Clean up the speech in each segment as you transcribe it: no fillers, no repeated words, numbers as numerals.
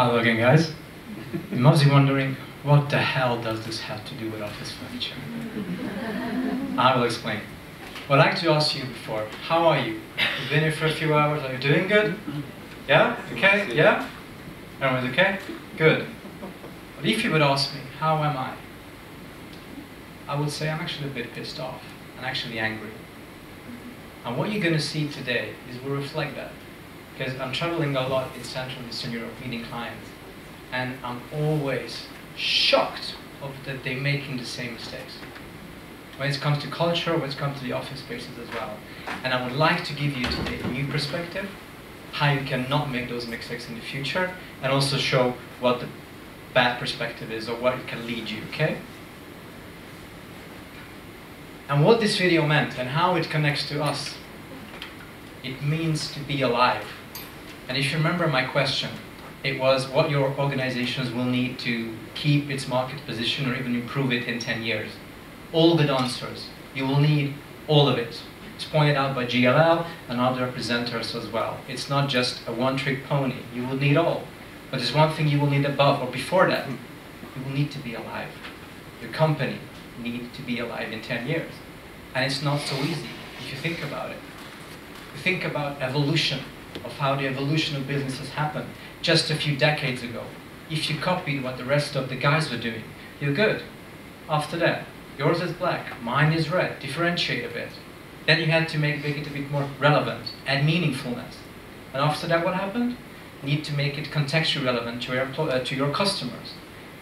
Hello again, guys. You must be wondering, what the hell does this have to do with office furniture? I will explain. Well, I'd like to ask you before, how are you? You've been here for a few hours, are you doing good? Yeah? Okay? Yeah? Everyone's okay? Good. But if you would ask me, how am I would say I'm actually a bit pissed off and actually angry. And what you're going to see today will reflect that. Because I'm traveling a lot in Central and Eastern Europe meeting clients, and I'm always shocked of that they're making the same mistakes. When it comes to culture, when it comes to the office spaces as well. And I would like to give you today a new perspective, how you cannot make those mistakes in the future, and also show what the bad perspective is or what it can lead you, okay? And what this video meant and how it connects to us, it means to be alive. And if you remember my question, it was what your organizations will need to keep its market position or even improve it in 10 years. All good answers. You will need all of it. It's pointed out by GLL and other presenters as well. It's not just a one-trick pony. You will need all. But there's one thing you will need above or before that. You will need to be alive. Your company needs to be alive in 10 years. And it's not so easy if you think about it. You think about evolution, of how the evolution of businesses happened just a few decades ago. If you copied what the rest of the guys were doing, you're good. After that, yours is black, mine is red, differentiate a bit. Then you had to make it a bit more relevant, add meaningfulness. And after that, what happened? You need to make it contextually relevant to your customers.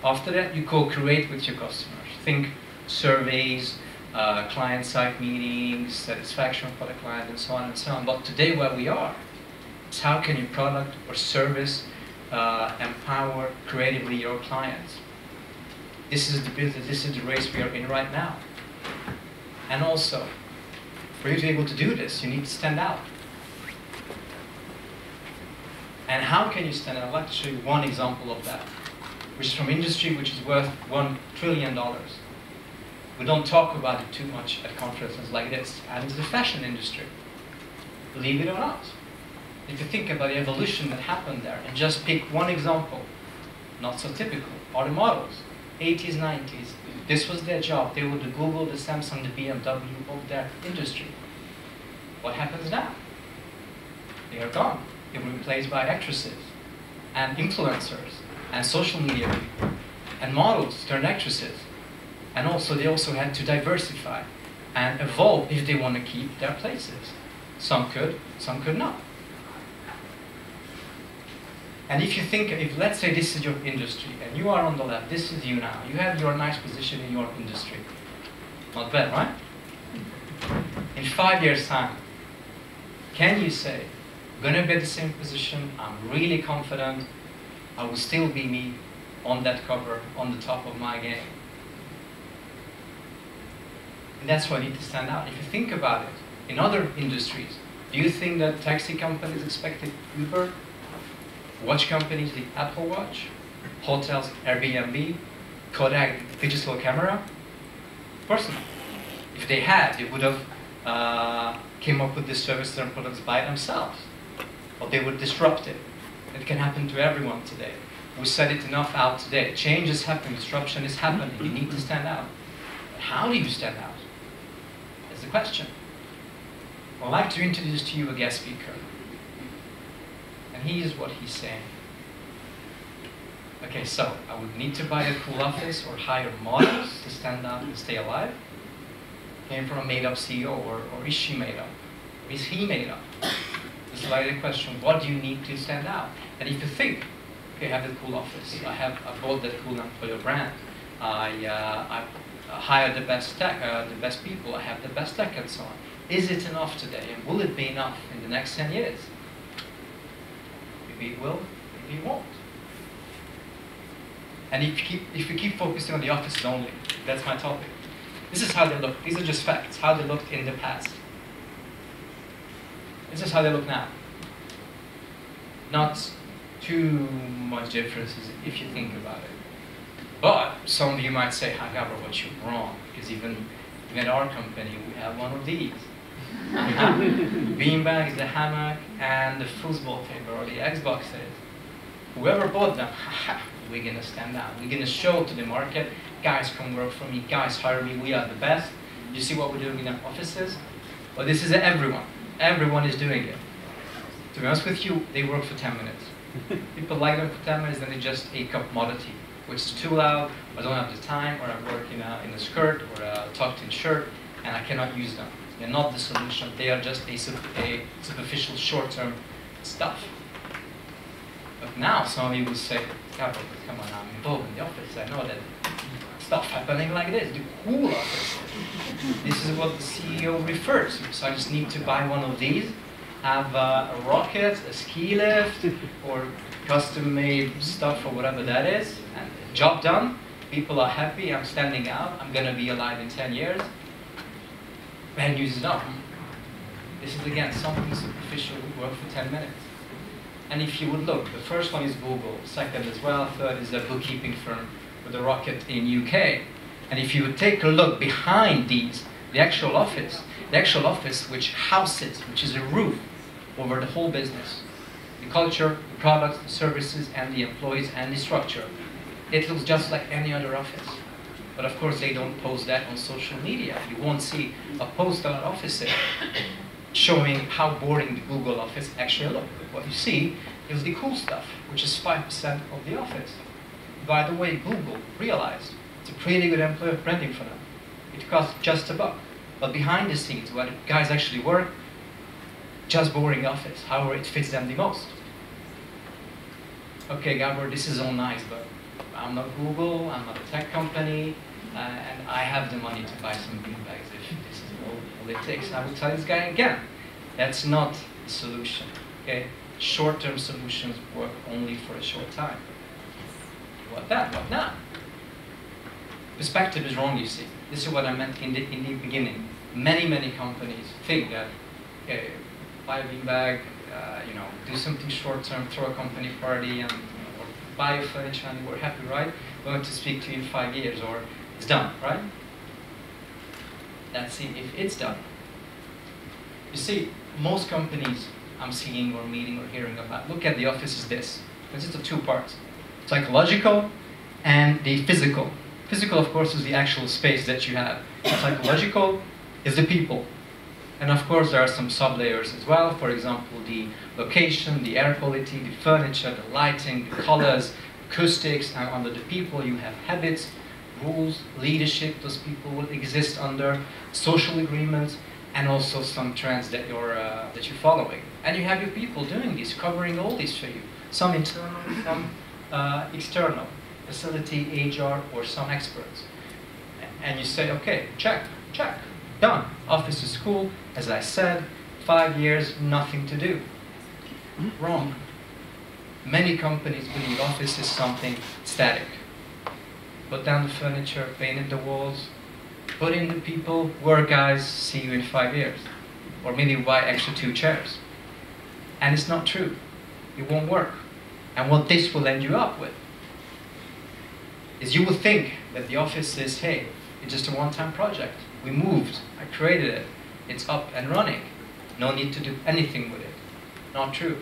After that, you co-create with your customers. Think surveys, client-side meetings, satisfaction for the client, and so on and so on. But today, where we are, is how can your product or service empower creatively your clients? This is the business, this is the race we are in right now. And also, for you to be able to do this, you need to stand out. And how can you stand out? I'd like to show you one example of that, which is from industry which is worth $1 trillion. We don't talk about it too much at conferences like this, and it's the fashion industry. Believe it or not. If you think about the evolution that happened there, and just pick one example, not so typical, are the models. 80s, 90s, this was their job. They were the Google, the Samsung, the BMW of their industry. What happens now? They are gone. They were replaced by actresses, and influencers, and social media people, and models turned actresses. And also, they also had to diversify and evolve if they want to keep their places. Some could not. And if you think, let's say this is your industry, and you are on the left, this is you now. You have your nice position in your industry. Not bad, right? In 5 years' time, can you say, I'm going to be at the same position, I'm really confident, I will still be me on that cover, on the top of my game? And that's why I need to stand out. If you think about it, in other industries, do you think that taxi companies expected Uber? Watch companies, the Apple Watch, hotels, Airbnb, Kodak digital camera? Of course not. If they had, they would have came up with this service and products by themselves. But they would disrupt it. It can happen to everyone today. We said it enough out today. Change is happening, disruption is happening. You need to stand out. But how do you stand out? That's the question. I'd like to introduce to you a guest speaker. And here's what he's saying. Okay, so I would need to buy a cool office or hire models to stand out and stay alive. Came from a made-up CEO, or is she made up? Or is he made up? This is like the question, what do you need to stand out? And if you think, okay, I have a cool office, I bought that cool employer brand, I hired the best tech, the best people, I have the best tech and so on. Is it enough today? And will it be enough in the next 10 years? Maybe it will, maybe it won't. And if we keep focusing on the offices only, that's my topic. This is how they look. These are just facts, how they looked in the past. This is how they look now. Not too much differences if you think about it. But some of you might say, "Hi, Gábor, what you're wrong," because even at our company we have one of these. Beanbags, the hammock, and the foosball table, or the Xbox is. whoever bought them, we're gonna stand out. We're gonna show to the market, guys come work for me, guys hire me, we are the best. You see what we're doing in our offices? Well, this is everyone. Everyone is doing it. To be honest with you, they work for 10 minutes. People like them for 10 minutes, then they just a commodity, which is too loud, I don't have the time, or I work in a skirt or a tucked-in shirt, and I cannot use them. They're not the solution. They are just a superficial, short-term stuff. But now some of you will say, Gábor, come on, I'm involved in the office. I know that stuff happening like this, the cool office. This is what the CEO refers to. So I just need to buy one of these, have a rocket, a ski lift, or custom-made stuff or whatever that is, and job done. People are happy, I'm standing out, I'm gonna be alive in 10 years. Bad news is not. This is again something superficial, we work for 10 minutes. And if you would look, the first one is Google, second as well, third is a bookkeeping firm with a rocket in UK. And if you would take a look behind these, the actual office which houses, which is a roof over the whole business, the culture, the products, the services, and the employees, and the structure, it looks just like any other office. But of course they don't post that on social media. You won't see a post on an office showing how boring the Google office actually looks. What you see is the cool stuff, which is 5% of the office. By the way, Google realized it's a pretty good employer branding for them. It costs just $1. But behind the scenes, where the guys actually work, just boring office. However, it fits them the most. Okay, Gábor, this is all nice, but I'm not Google, I'm not a tech company, and I have the money to buy some beanbags if this is all it takes. I will tell this guy again, that's not the solution. Okay? Short-term solutions work only for a short time. What then? What now? Perspective is wrong, you see. This is what I meant in the beginning. Many companies think that, okay, buy a beanbag, do something short-term, throw a company party, and or buy a furniture, and we're happy, right? We're going to speak to you in 5 years, or it's done, right? Let's see if it's done. You see, most companies I'm seeing or meeting or hearing about look at the office as this. Consists of two parts: psychological and the physical. Physical, of course, is the actual space that you have. Psychological is the people. And of course, there are some sub-layers as well. For example, the location, the air quality, the furniture, the lighting, the colors, acoustics. And under the people, you have habits, rules, leadership. Those people will exist under social agreements, and also some trends that you're following. And you have your people doing this, covering all this for you. Some internal, some external. Facility, HR, or some experts. And you say, okay, check, done. Office is cool, as I said, 5 years, nothing to do. Wrong. Many companies believe office is something static. Put down the furniture, painted the walls, put in the people, work guys, see you in 5 years. Or maybe buy extra 2 chairs. And it's not true. It won't work. And what this will end you up with is you will think that the office is, hey, it's just a one-time project. We moved, I created it, it's up and running. No need to do anything with it. Not true.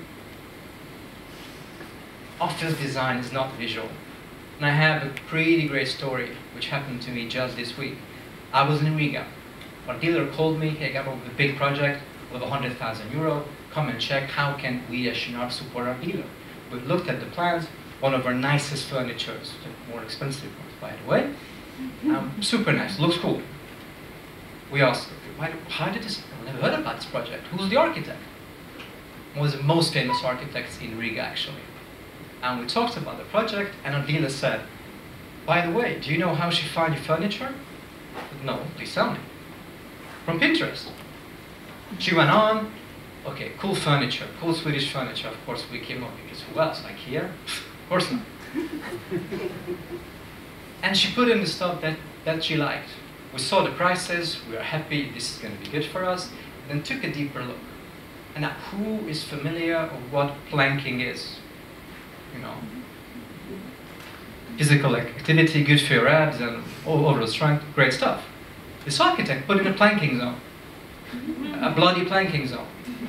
Office design is not visual. And I have a pretty great story which happened to me just this week. I was in Riga. Our dealer called me, hey Gábor, with a big project with €100,000, come and check how can we as Shinar support our dealer. We looked at the plans, one of our nicest furnitures, the more expensive ones, by the way. Super nice, looks cool. We asked, how did this, I've never heard about this project. Who's the architect? One of the most famous architects in Riga, actually. And we talked about the project, and our dealer said, by the way, do you know how she found your furniture? I said, no, please tell me. From Pinterest. She went on, okay, cool furniture, cool Swedish furniture. Of course, we came up because who else? IKEA? Of course not. And she put in the stuff that she liked. We saw the prices, we were happy, this is going to be good for us, then took a deeper look. And now, who is familiar with what planking is? You know, physical activity, good for your abs and overall strength, great stuff. This architect put in a planking zone, a bloody planking zone,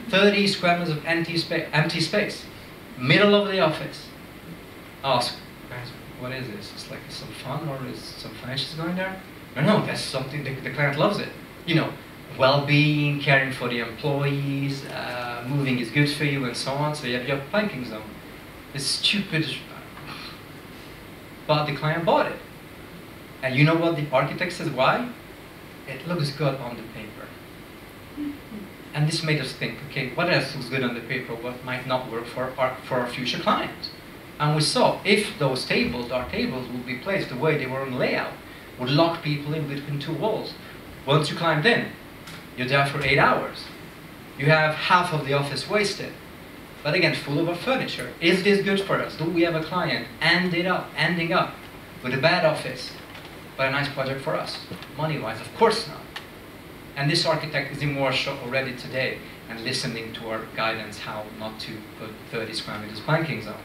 30 square meters of empty space, middle of the office. ask, guys, what is this? It's like some fun or is some financials going there? No, that's something the client loves it. You know, well-being, caring for the employees, moving is good for you and so on. So you have your planking zone. It's stupid, but the client bought it. And you know what the architect says? Why? It looks good on the paper. And this made us think, okay, what else looks good on the paper? What might not work for our future clients? And we saw if those tables, our tables, would be placed the way they were on layout, would lock people in between two walls. Once you climbed in, you're there for 8 hours. You have half of the office wasted. But again, full of our furniture. Is this good for us? Do we have a client ending up with a bad office, but a nice project for us? Money-wise, of course not. And this architect is in Warsaw already today and listening to our guidance how not to put 30 square meters planking zones.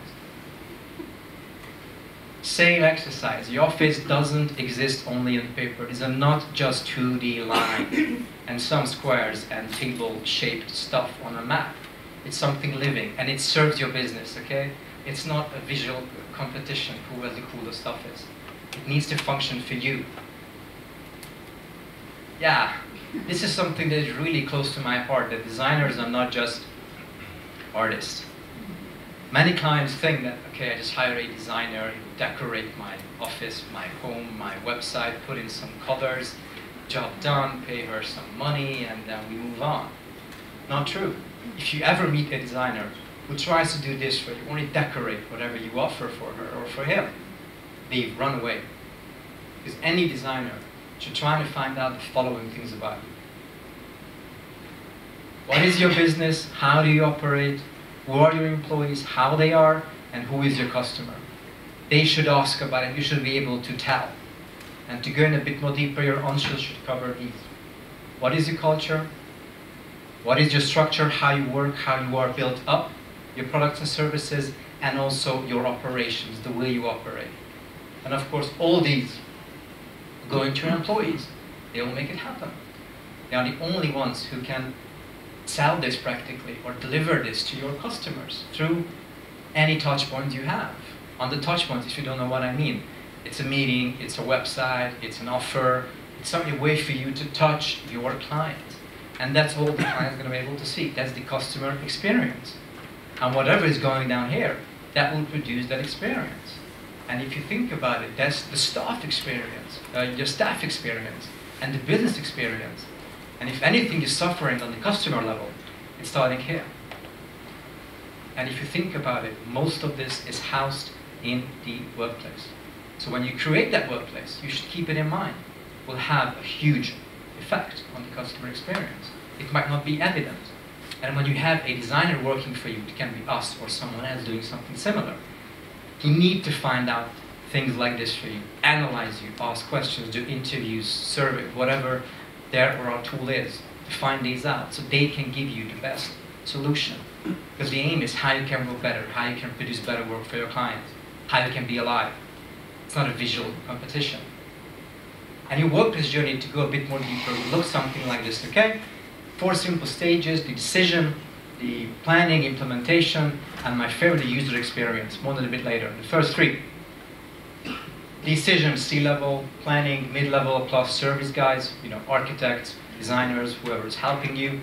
Same exercise. The office doesn't exist only on paper. These are not just 2D lines and some squares and table-shaped stuff on a map. It's something living, and it serves your business, okay? It's not a visual competition who has the coolest office. It needs to function for you. Yeah, this is something that is really close to my heart, that designers are not just artists. Many clients think that, okay, I just hire a designer, he will decorate my office, my home, my website, put in some colors, job done, pay her some money, and then we move on. Not true. If you ever meet a designer who tries to do this for you, only decorate whatever you offer for her or for him, leave, run away. Because any designer should try to find out the following things about you. What is your business? How do you operate? Who are your employees? How they are? And who is your customer? They should ask about it. You should be able to tell. And to go in a bit more deeper, your answers should cover these. What is your culture? What is your structure, how you work, how you are built up, your products and services, and also your operations, the way you operate. And of course, all these go into your employees. They will make it happen. They are the only ones who can sell this practically or deliver this to your customers through any touch point you have. On the touch points, if you don't know what I mean, it's a meeting, it's a website, it's an offer, it's a way for you to touch your client. And that's all the client is going to be able to see. That's the customer experience. And whatever is going down here, that will produce that experience. And if you think about it, that's the staff experience, your staff experience, and the business experience. And if anything is suffering on the customer level, it's starting here. And if you think about it, most of this is housed in the workplace. So when you create that workplace, you should keep it in mind. It will have a huge effect on the customer experience. It might not be evident. And when you have a designer working for you, it can be us or someone else doing something similar, you need to find out things like this for you, analyze you, ask questions, do interviews, survey, whatever their or our tool is, to find these out so they can give you the best solution. Because the aim is how you can work better, how you can produce better work for your clients, how you can be alive. It's not a visual competition. And your workplace journey, to go a bit more deeper, will look something like this, okay? 4 simple stages: the decision, the planning, implementation, and my favorite, the user experience, more than a bit later. The first 3. Decision, C-level, planning, mid-level, plus service guys, you know, architects, designers, whoever is helping you.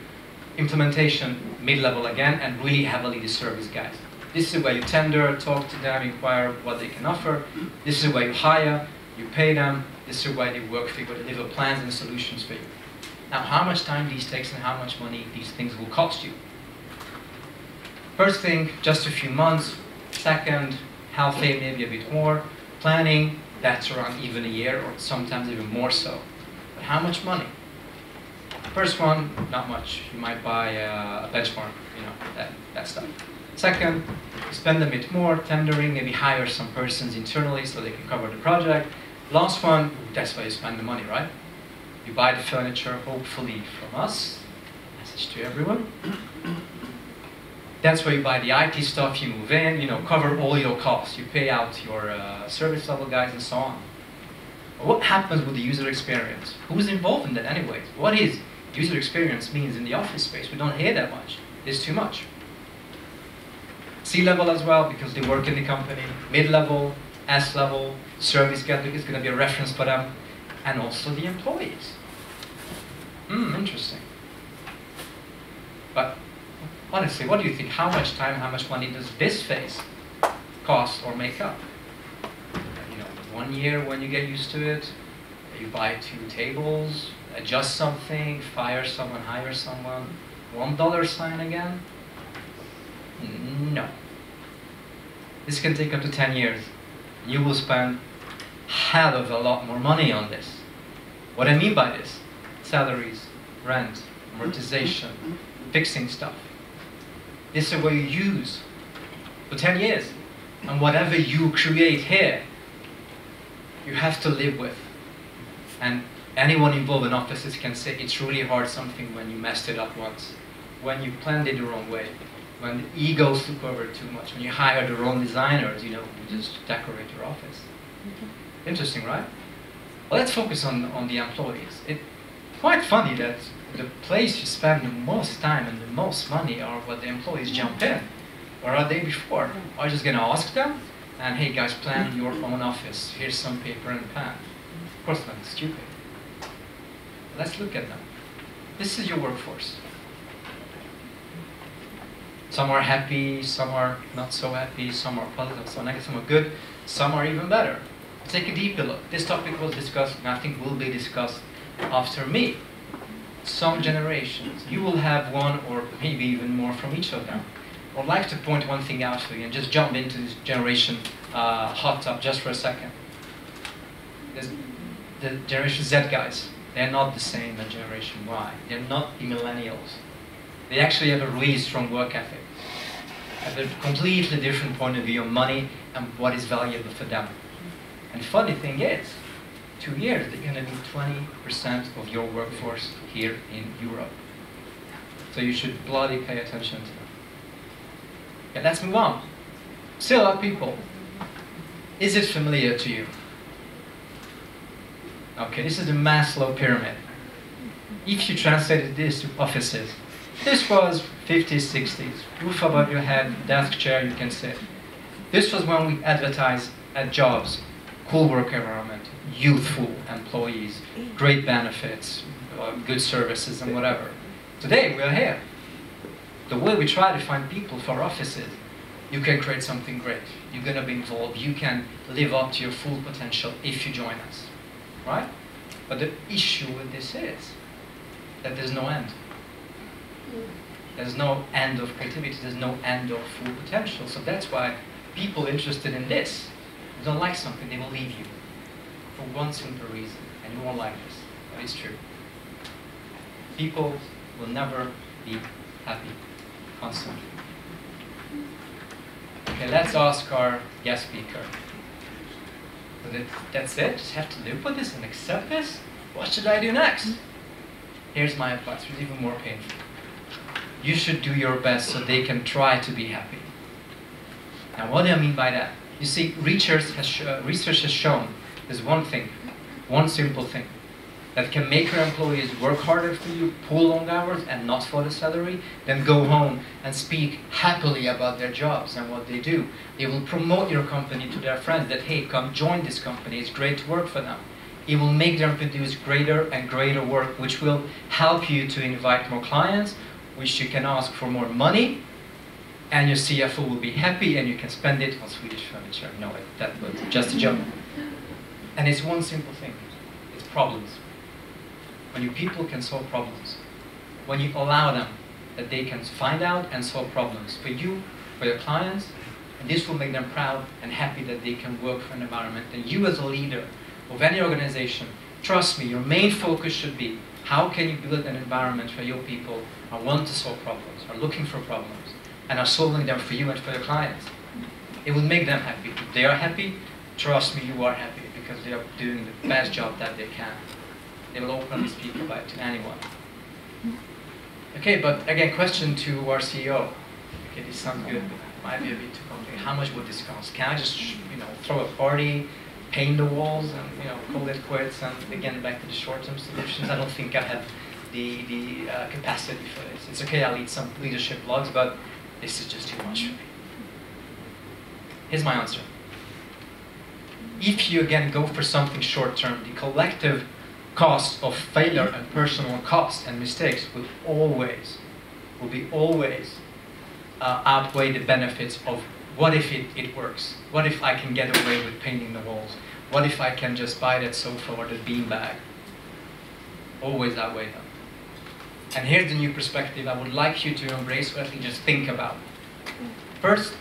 Implementation, mid-level again, and really heavily the service guys. This is where you tender, talk to them, inquire what they can offer. This is where you hire, you pay them. This is why they work for you, they deliver plans and solutions for you. Now, how much time these takes and how much money these things will cost you? First thing, just a few months. Second, healthy, maybe a bit more. Planning, that's around even a year, or sometimes even more so. But how much money? First one, not much. You might buy a benchmark, you know, that stuff. Second, spend a bit more, tendering, maybe hire some persons internally so they can cover the project. Last one, that's where you spend the money, right? You buy the furniture, hopefully from us. Message to everyone. That's where you buy the IT stuff, you move in, you know, cover all your costs. You pay out your service level guys and so on. But what happens with the user experience? Who's involved in that anyways? What is user experience means in the office space? We don't hear that much. It's too much. C-level as well, because they work in the company. Mid-level, S-level, service getter is going to be a reference for them. And also the employees. Interesting. But honestly, what do you think? How much time, how much money does this phase cost or make up? 1 year when you get used to it, you buy 2 tables, adjust something, fire someone, hire someone, $1 sign again? No. This can take up to 10 years. You will spend hell of a lot more money on this. What I mean by this, salaries, rent, amortization, fixing stuff. This is what you use for 10 years. And whatever you create here, you have to live with. And anyone involved in offices can say it's really hard something when you messed it up once, when you planned it the wrong way, when the egos took over too much, when you hire the wrong designers, you just decorate your office. Interesting, right? Well, let's focus on the employees. It's quite funny that the place you spend the most time and the most money are what the employees jump in. Where are they before? Are you just going to ask them? And hey guys, plan your own office. Here's some paper and pen. Of course not, it's stupid. Let's look at them. This is your workforce. Some are happy, some are not so happy, some are positive, some are negative, some are good, some are even better. Take a deeper look. This topic was discussed, and I think will be discussed after me. Some generations. You will have one or maybe even more from each of them. I'd like to point one thing out to you and just jump into this generation hot tub just for a second. The Generation Z guys, they're not the same as Generation Y. They're not the millennials. They actually have a really strong work ethic. Have a completely different point of view on money and what is valuable for them. And the funny thing is, 2 years, they're going to be 20% of your workforce here in Europe. So you should bloody pay attention to them. Okay, let's move on. Still are people. Is it familiar to you? Okay, this is the Maslow pyramid. If you translated this to offices, this was 50s, 60s. Roof above your head, desk chair you can sit. This was when we advertised at jobs, cool work environment, youthful employees, great benefits, good services and whatever. Today we are here. The way we try to find people for offices, you can create something great. You're going to be involved. You can live up to your full potential if you join us. Right? But the issue with this is that there's no end. There's no end of creativity. There's no end of full potential. So that's why people interested in this, if they don't like something, they will leave you for one simple reason. And you won't like this. But it's true. People will never be happy constantly. Okay, let's ask our guest speaker. So that's it? Just have to live with this and accept this? What should I do next? Here's my advice, it's even more painful. You should do your best so they can try to be happy. Now what do I mean by that? You see, research has shown there's one thing, one simple thing, that can make your employees work harder for you, pull long hours and not for the salary, then go home and speak happily about their jobs and what they do. They will promote your company to their friends that, hey, come join this company, it's great to work for them. It will make them produce greater and greater work, which will help you to invite more clients, which you can ask for more money, and your CFO will be happy and you can spend it on Swedish furniture. No, that was just a joke. And it's one simple thing, it's problems. When your people can solve problems, when you allow them that they can find out and solve problems for you, for your clients, and this will make them proud and happy that they can work for an environment. And you as a leader of any organization, trust me, your main focus should be how can you build an environment where your people are wanting to solve problems, are looking for problems, and are solving them for you and for your clients. It will make them happy. If they are happy, trust me, you are happy because they are doing the best job that they can. They will openly speak about it to anyone. Okay, but again, question to our CEO. Okay, this sounds good, but it might be a bit too complicated. How much would this cost? Can I just, throw a party, paint the walls, and call it quits? And again, back to the short-term solutions. I don't think I have the capacity for this. It's okay, I'll lead some leadership blogs, but this is just too much for me. Here's my answer. If you again go for something short-term, the collective cost of failure and personal cost and mistakes will be always outweigh the benefits of what if it works? What if I can get away with painting the walls? What if I can just buy that sofa or the beanbag? Always outweigh them. And here's the new perspective I would like you to embrace, or at least just think about. First,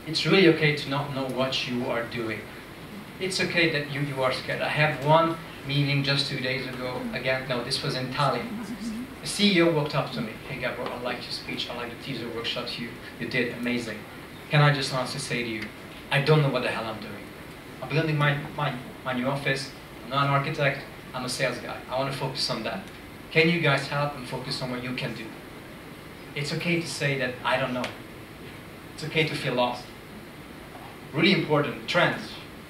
it's really okay to not know what you are doing. It's okay that you are scared. I had one meeting just 2 days ago. Again, no, this was in Tallinn. The CEO walked up to me. Hey, Gábor, I liked your speech. I liked the teaser workshops you did. Amazing. Can I just honestly say to you, I don't know what the hell I'm doing. I'm building my new office. I'm not an architect. I'm a sales guy. I want to focus on that. Can you guys help and focus on what you can do? It's okay to say that I don't know. It's okay to feel lost. Really important. Trends.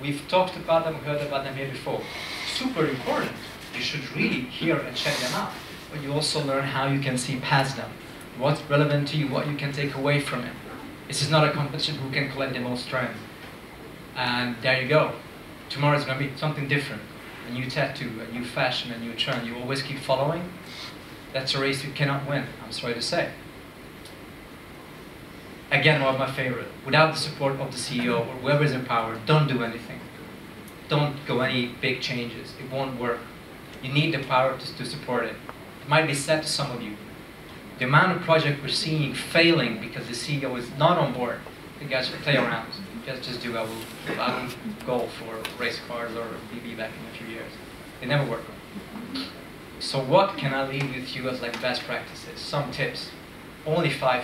We've talked about them, heard about them here before. Super important. You should really hear and check them out. But you also learn how you can see past them. What's relevant to you, what you can take away from it. This is not a competition who can collect the most trends. And there you go. Tomorrow is going to be something different. A new tattoo, a new fashion, a new trend. You always keep following. That's a race you cannot win, I'm sorry to say. Again, one of my favorite. Without the support of the CEO or whoever is in power, don't do anything. Don't go any big changes. It won't work. You need the power to support it. It might be said to some of you, the amount of projects we're seeing failing because the CEO is not on board. You guys will play around. Just do. I will go for race cars or BB back in a few years. They never work. So what can I leave with you as like best practices? Some tips. Only 5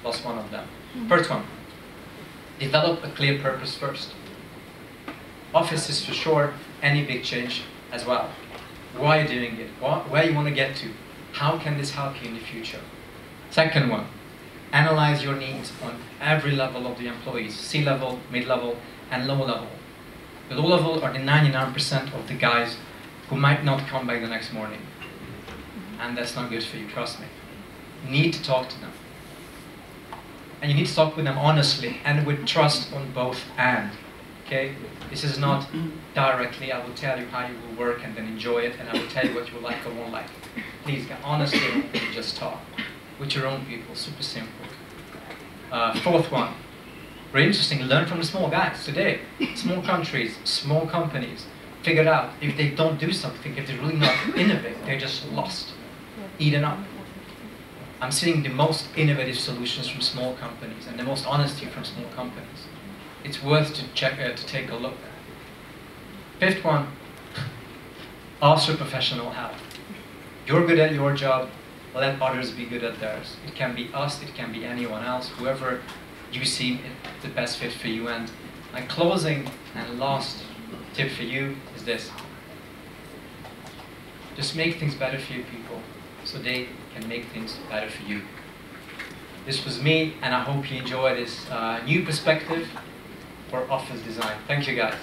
plus one of them. First one, develop a clear purpose first. Offices for sure, any big change as well. Why are you doing it? Where you want to get to? How can this help you in the future? Second one, analyze your needs on every level of the employees, C-level, mid-level, and low-level. The low-level are the 99% of the guys who might not come back the next morning. And that's not good for you, trust me. You need to talk to them. And you need to talk with them honestly and with trust on both ends. Okay? This is not directly, I will tell you how you will work and then enjoy it, and I will tell you what you will like or won't like. Please, honestly, just talk with your own people. Super simple. Fourth one, very interesting, learn from the small guys today. Small countries, small companies. Figure it out. If they don't do something, if they're really not innovative, they're just lost, eaten up. I'm seeing the most innovative solutions from small companies and the most honesty from small companies. It's worth to take a look. Fifth one, ask for professional help. You're good at your job, let others be good at theirs. It can be us, it can be anyone else, whoever you see the best fit for you. And my closing and last tip for you is this. Just make things better for your people so they can make things better for you. This was me, and I hope you enjoy this new perspective for office design. Thank you, guys.